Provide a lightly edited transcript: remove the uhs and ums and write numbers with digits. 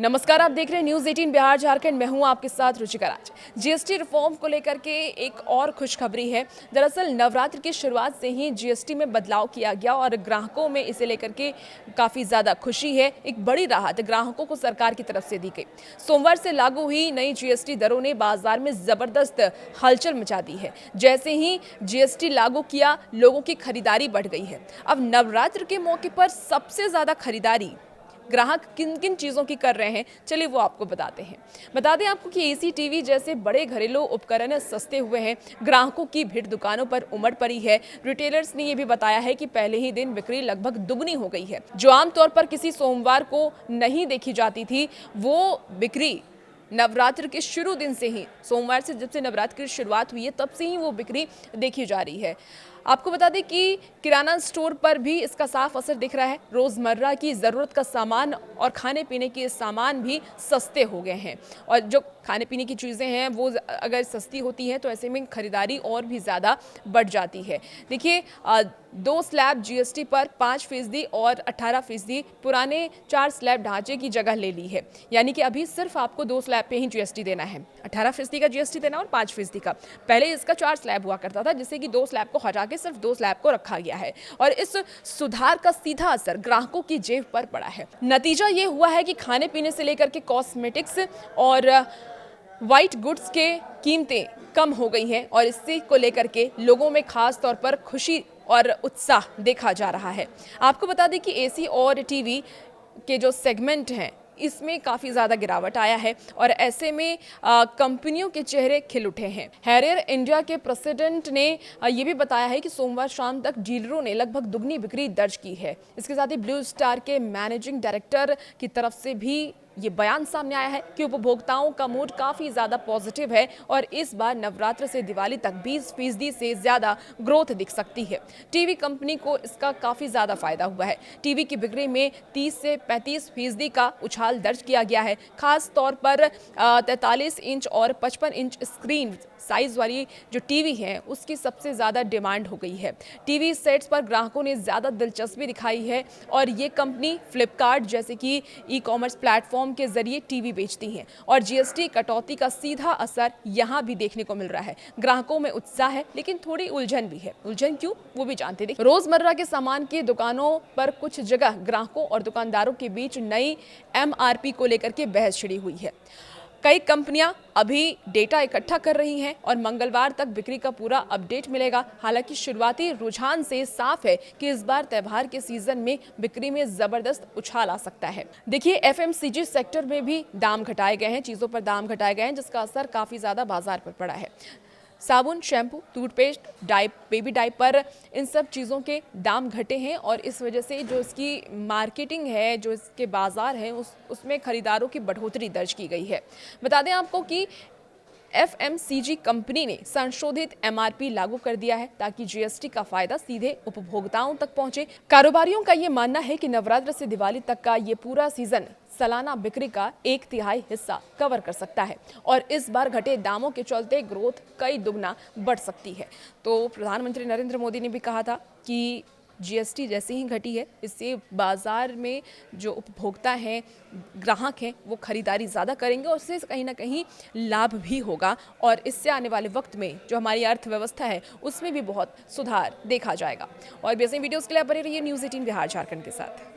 नमस्कार, आप देख रहे हैं न्यूज़ 18 बिहार झारखंड। मैं हूं आपके साथ रुचिका राज। जीएसटी रिफॉर्म को लेकर के एक और खुशखबरी है। दरअसल नवरात्र की शुरुआत से ही जीएसटी में बदलाव किया गया और ग्राहकों में इसे लेकर के काफ़ी ज़्यादा खुशी है। एक बड़ी राहत ग्राहकों को सरकार की तरफ से दी गई। सोमवार से लागू हुई नई जीएसटी दरों ने बाजार में ज़बरदस्त हलचल मचा दी है। जैसे ही जीएसटी लागू किया, लोगों की खरीदारी बढ़ गई है। अब नवरात्र के मौके पर सबसे ज़्यादा खरीदारी ग्राहक किन किन चीज़ों की कर रहे हैं, चलिए वो आपको बताते हैं। बता दें आपको कि एसी, टीवी जैसे बड़े घरेलू उपकरण सस्ते हुए हैं। ग्राहकों की भीड़ दुकानों पर उमड़ पड़ी है। रिटेलर्स ने ये भी बताया है कि पहले ही दिन बिक्री लगभग दुगनी हो गई है। जो आमतौर पर किसी सोमवार को नहीं देखी जाती थी, वो बिक्री नवरात्र के शुरू दिन से ही, सोमवार से जब से नवरात्र की शुरुआत हुई है तब से ही वो बिक्री देखी जा रही है। आपको बता दें कि किराना स्टोर पर भी इसका साफ असर दिख रहा है। रोज़मर्रा की ज़रूरत का सामान और खाने पीने के सामान भी सस्ते हो गए हैं और जो खाने पीने की चीज़ें हैं वो अगर सस्ती होती हैं तो ऐसे में खरीदारी और भी ज़्यादा बढ़ जाती है। देखिए, 2 स्लैब जीएसटी पर 5% और 18% पुराने 4 स्लैब ढांचे की जगह ले ली है। यानी कि अभी सिर्फ आपको 2 स्लैब पे ही जीएसटी देना है, 18% का जीएसटी देना और 5% का। पहले इसका 4 स्लैब हुआ करता था, जिससे कि 2 स्लैब को हटा के सिर्फ 2 स्लैब को रखा गया है और इस सुधार का सीधा असर ग्राहकों की जेब पर पड़ा है। नतीजा ये हुआ है कि खाने पीने से लेकर के कॉस्मेटिक्स और व्हाइट गुड्स के कीमतें कम हो गई हैं और इसी को लेकर के लोगों में खास तौर पर खुशी और उत्साह देखा जा रहा है। आपको बता दें कि एसी और टीवी के जो सेगमेंट हैं इसमें काफ़ी ज़्यादा गिरावट आया है और ऐसे में कंपनियों के चेहरे खिल उठे हैं। हैरियर इंडिया के प्रेसिडेंट ने ये भी बताया है कि सोमवार शाम तक डीलरों ने लगभग दुगनी बिक्री दर्ज की है। इसके साथ ही ब्लू स्टार के मैनेजिंग डायरेक्टर की तरफ से भी ये बयान सामने आया है कि उपभोक्ताओं का मूड काफ़ी ज़्यादा पॉजिटिव है और इस बार नवरात्र से दिवाली तक 20% से ज़्यादा ग्रोथ दिख सकती है। टीवी कंपनी को इसका काफ़ी ज़्यादा फायदा हुआ है। टीवी की बिक्री में 30 से 35% का उछाल दर्ज किया गया है। खास तौर पर 43 इंच और 55 इंच स्क्रीन साइज वाली जो टीवी है उसकी सबसे ज़्यादा डिमांड हो गई है। टीवी सेट्स पर ग्राहकों ने ज़्यादा दिलचस्पी दिखाई है और ये कंपनी फ्लिपकार्ट जैसे कि ई कॉमर्स प्लेटफॉर्म के जरिए टीवी बेचती हैं और जीएसटी कटौती का सीधा असर यहाँ भी देखने को मिल रहा है। ग्राहकों में उत्साह है लेकिन थोड़ी उलझन भी है। उलझन क्यों, वो भी जानते हैं। रोजमर्रा के सामान की दुकानों पर कुछ जगह ग्राहकों और दुकानदारों के बीच नई एमआरपी को लेकर के बहस छिड़ी हुई है। कई कंपनियां अभी डेटा इकट्ठा कर रही हैं और मंगलवार तक बिक्री का पूरा अपडेट मिलेगा। हालांकि शुरुआती रुझान से साफ है कि इस बार त्योहार के सीजन में बिक्री में जबरदस्त उछाल आ सकता है। देखिए, एफएमसीजी सेक्टर में भी दाम घटाए गए हैं, चीजों पर दाम घटाए गए हैं, जिसका असर काफी ज्यादा बाजार पर पड़ा है। साबुन, शैम्पू, टूथपेस्ट, बेबी डायपर, इन सब चीज़ों के दाम घटे हैं और इस वजह से जो इसकी मार्केटिंग है, जो इसके बाज़ार हैं, उसमें खरीदारों की बढ़ोतरी दर्ज की गई है। बता दें आपको कि एफएमसीजी कंपनी ने संशोधित एमआरपी लागू कर दिया है ताकि जीएसटी का फायदा सीधे उपभोक्ताओं तक पहुंचे। कारोबारियों का ये मानना है कि नवरात्र से दिवाली तक का ये पूरा सीजन सालाना बिक्री का 1/3 हिस्सा कवर कर सकता है और इस बार घटे दामों के चलते ग्रोथ कई दुगना बढ़ सकती है। तो प्रधानमंत्री नरेंद्र मोदी ने भी कहा था कि जीएसटी जैसे ही घटी है, इससे बाजार में जो उपभोक्ता हैं, ग्राहक हैं, वो खरीदारी ज़्यादा करेंगे और इससे कहीं ना कहीं लाभ भी होगा और इससे आने वाले वक्त में जो हमारी अर्थव्यवस्था है उसमें भी बहुत सुधार देखा जाएगा। और भी ऐसे वीडियोज़ के लिए बने रहिए न्यूज़ 18 बिहार झारखंड के साथ।